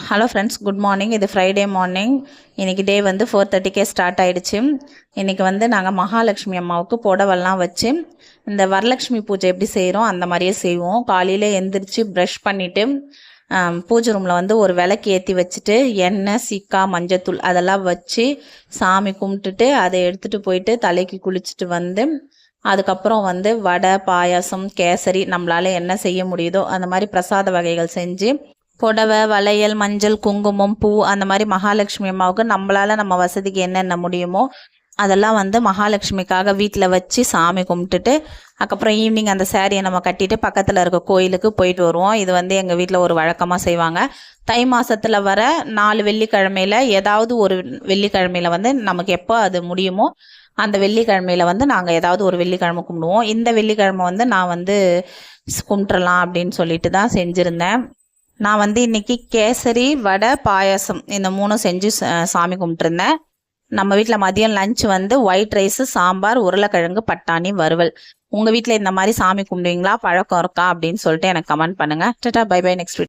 Hello friends, good morning. இது Friday morning. இன்றைக்கி டே வந்து 4:30க்கே ஸ்டார்ட் ஆகிடுச்சு. இன்றைக்கி வந்து நாங்கள் மகாலட்சுமி அம்மாவுக்கு புடவெல்லாம் வச்சு இந்த வரலட்சுமி பூஜை எப்படி செய்கிறோம் அந்த மாதிரியே செய்வோம். காலையில் எந்திரிச்சு ப்ரஷ் பண்ணிவிட்டு பூஜை ரூமில் வந்து ஒரு விளக்கு ஏற்றி வச்சுட்டு எண்ணெய், சிக்கா, மஞ்சத்தூள் அதெல்லாம் வச்சு சாமி கும்பிட்டுட்டு அதை எடுத்துகிட்டு போயிட்டு தலைக்கு குளிச்சுட்டு வந்து அதுக்கப்புறம் வந்து வடை, பாயாசம், கேசரி நம்மளால் என்ன செய்ய முடியுதோ அந்த மாதிரி பிரசாத வகைகள் செஞ்சு புடவை, வளையல், மஞ்சள், குங்குமம், பூ அந்த மாதிரி மகாலட்சுமி அம்மாவுக்கு நம்மளால் நம்ம வசதிக்கு என்னென்ன முடியுமோ அதெல்லாம் வந்து மகாலட்சுமிக்காக வீட்டில் வச்சு சாமி கும்பிட்டுட்டு அதுக்கப்புறம் ஈவினிங் அந்த சாரியை நம்ம கட்டிட்டு பக்கத்தில் இருக்க கோயிலுக்கு போயிட்டு வருவோம். இது வந்து எங்கள் வீட்டில் ஒரு வழக்கமாக செய்வாங்க. தை மாதத்தில் வர 4 வெள்ளிக்கிழமையில் ஏதாவது ஒரு வெள்ளிக்கிழமையில் வந்து நமக்கு எப்போ அது முடியுமோ அந்த வெள்ளிக்கிழமையில் வந்து நாங்கள் ஏதாவது ஒரு வெள்ளிக்கிழமை கும்பிடுவோம். இந்த வெள்ளிக்கிழமை வந்து நான் வந்து கும்பிட்றலாம் அப்படின்னு சொல்லிட்டு தான் செஞ்சுருந்தேன். நான் வந்து இன்னைக்கு கேசரி, வடை, பாயாசம் இந்த 3 செஞ்சு சாமி கும்பிட்டுருந்தேன். நம்ம வீட்டில் மதியம் லஞ்ச் வந்து ஒயிட் ரைஸு, சாம்பார், உருளைக்கிழங்கு, பட்டாணி வறுவல். உங்கள் வீட்டில் இந்த மாதிரி சாமி கும்பிடுவீங்களா, பழக்கம் இருக்கா அப்படின்னு சொல்லிட்டு எனக்கு கமெண்ட் பண்ணுங்கள். Tata, bye bye, next week.